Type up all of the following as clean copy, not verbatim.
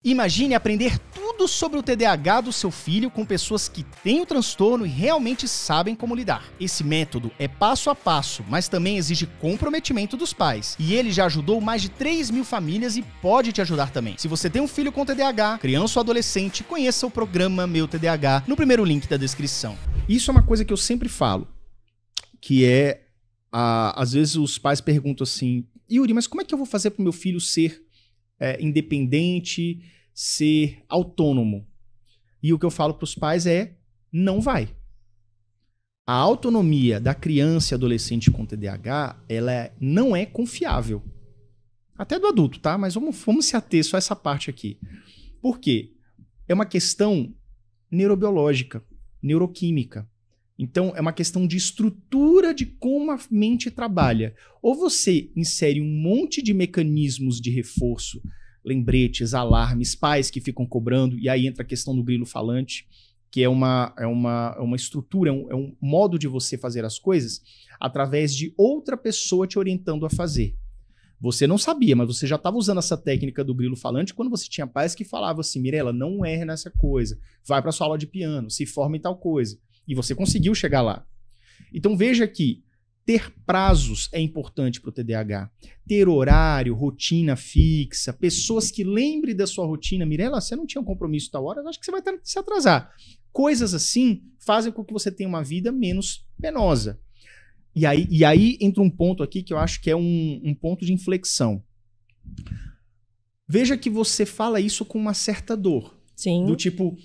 Imagine aprender tudo sobre o TDAH do seu filho com pessoas que têm o transtorno e realmente sabem como lidar. Esse método é passo a passo, mas também exige comprometimento dos pais. E ele já ajudou mais de 3.000 famílias e pode te ajudar também. Se você tem um filho com TDAH, criança ou adolescente, conheça o programa Meu TDAH no primeiro link da descrição. Isso é uma coisa que eu sempre falo, que é, às vezes os pais perguntam assim, Yuri, mas como é que eu vou fazer para o meu filho ser independente, ser autônomo? E o que eu falo para os pais é, não vai. A autonomia da criança e adolescente com TDAH, ela não é confiável. Até do adulto, tá? Mas vamos se ater só a essa parte aqui. Por quê? É uma questão neurobiológica, neuroquímica. Então, é uma questão de estrutura de como a mente trabalha. Ou você insere um monte de mecanismos de reforço, lembretes, alarmes, pais que ficam cobrando, e aí entra a questão do grilo falante, que é uma estrutura, é um modo de você fazer as coisas através de outra pessoa te orientando a fazer. Você não sabia, mas você já estava usando essa técnica do grilo falante quando você tinha pais que falavam assim, Mirela, não erre nessa coisa, vai para sua aula de piano, se forma em tal coisa. E você conseguiu chegar lá. Então veja que ter prazos é importante para o TDAH. Ter horário, rotina fixa, pessoas que lembrem da sua rotina. Mirela, você não tinha um compromisso tal hora, acho que você vai ter que se atrasar. Coisas assim fazem com que você tenha uma vida menos penosa. E aí entra um ponto aqui que eu acho que é um ponto de inflexão. Veja que você fala isso com uma certa dor. Sim. Do tipo...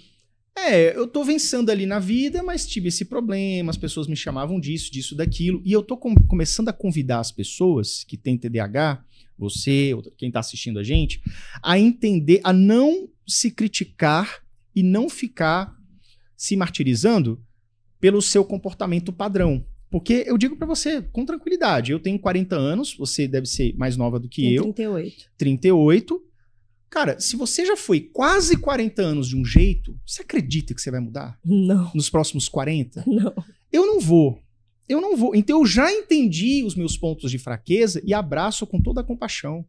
eu tô vencendo ali na vida, mas tive esse problema, as pessoas me chamavam disso, daquilo, e eu tô começando a convidar as pessoas que têm TDAH, você, quem tá assistindo a gente, a entender, a não se criticar e não ficar se martirizando pelo seu comportamento padrão. Porque eu digo pra você, com tranquilidade, eu tenho 40 anos, você deve ser mais nova do que eu. 38. 38. Cara, se você já foi quase 40 anos de um jeito, você acredita que você vai mudar? Não. Nos próximos 40? Não. Eu não vou. Então eu já entendi os meus pontos de fraqueza e abraço com toda a compaixão.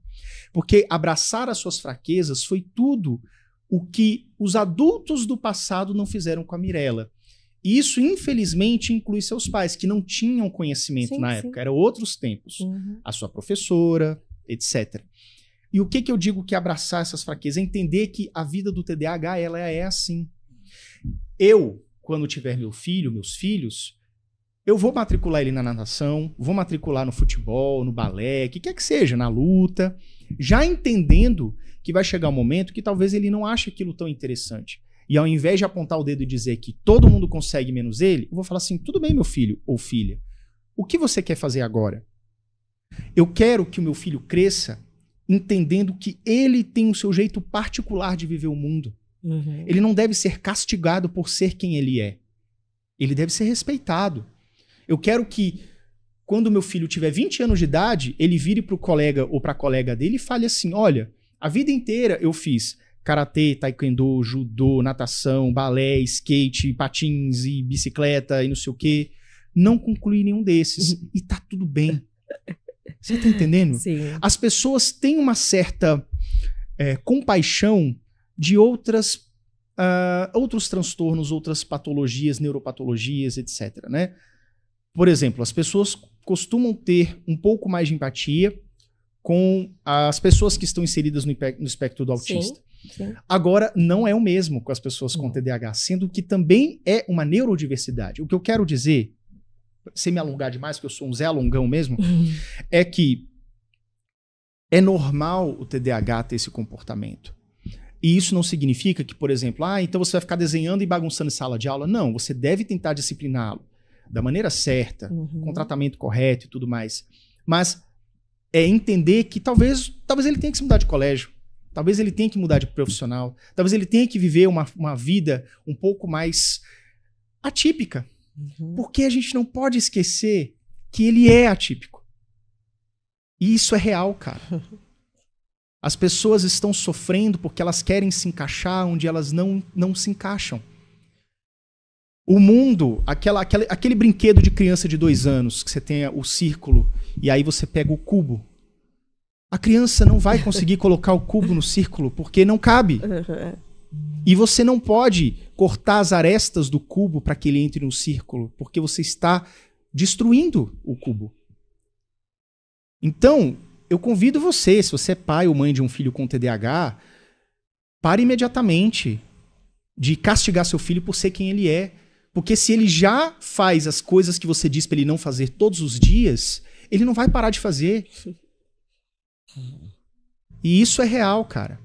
Porque abraçar as suas fraquezas foi tudo o que os adultos do passado não fizeram com a Mirela. E isso, infelizmente, inclui seus pais, que não tinham conhecimento na época. Eram outros tempos. Uhum. A sua professora, etc. E o que eu digo que abraçar essas fraquezas? É entender que a vida do TDAH, ela é assim. Eu, quando tiver meus filhos, eu vou matricular ele na natação, vou matricular no futebol, no balé, o que quer que seja, na luta, já entendendo que vai chegar um momento que talvez ele não ache aquilo tão interessante. E ao invés de apontar o dedo e dizer que todo mundo consegue menos ele, eu vou falar assim, tudo bem, meu filho ou filha, o que você quer fazer agora? Eu quero que o meu filho cresça entendendo que ele tem o seu jeito particular de viver o mundo. Uhum. Ele não deve ser castigado por ser quem ele é. Ele deve ser respeitado. Eu quero que, quando meu filho tiver 20 anos de idade, ele vire para o colega ou para a colega dele e fale assim, olha, a vida inteira eu fiz karatê, taekwondo, judô, natação, balé, skate, patins e bicicleta e não sei o quê. Não concluí nenhum desses. E tá tudo bem. Você tá entendendo? Sim. As pessoas têm uma certa compaixão de outros transtornos, outras patologias, neuropatologias, etc. Né? Por exemplo, as pessoas costumam ter um pouco mais de empatia com as pessoas que estão inseridas no espectro do autista. Sim. Sim. Agora, não é o mesmo com as pessoas com TDAH, sendo que também é uma neurodiversidade. O que eu quero dizer, sem me alongar demais, porque eu sou um Zé Alongão mesmo, é que é normal o TDAH ter esse comportamento. E isso não significa que, por exemplo, então você vai ficar desenhando e bagunçando em sala de aula. Não, você deve tentar discipliná-lo da maneira certa, com tratamento correto e tudo mais. Mas é entender que talvez ele tenha que se mudar de colégio, talvez ele tenha que mudar de profissional, talvez ele tenha que viver uma vida um pouco mais atípica. Porque a gente não pode esquecer que ele é atípico. E isso é real, cara. As pessoas estão sofrendo porque elas querem se encaixar onde elas não se encaixam. O mundo, aquele brinquedo de criança de 2 anos, que você tem o círculo, e aí você pega o cubo. A criança não vai conseguir colocar o cubo no círculo porque não cabe. E você não pode cortar as arestas do cubo para que ele entre no círculo, porque você está destruindo o cubo. Então, eu convido você, se você é pai ou mãe de um filho com TDAH, pare imediatamente de castigar seu filho por ser quem ele é. Porque se ele já faz as coisas que você diz para ele não fazer todos os dias, ele não vai parar de fazer. E isso é real, cara.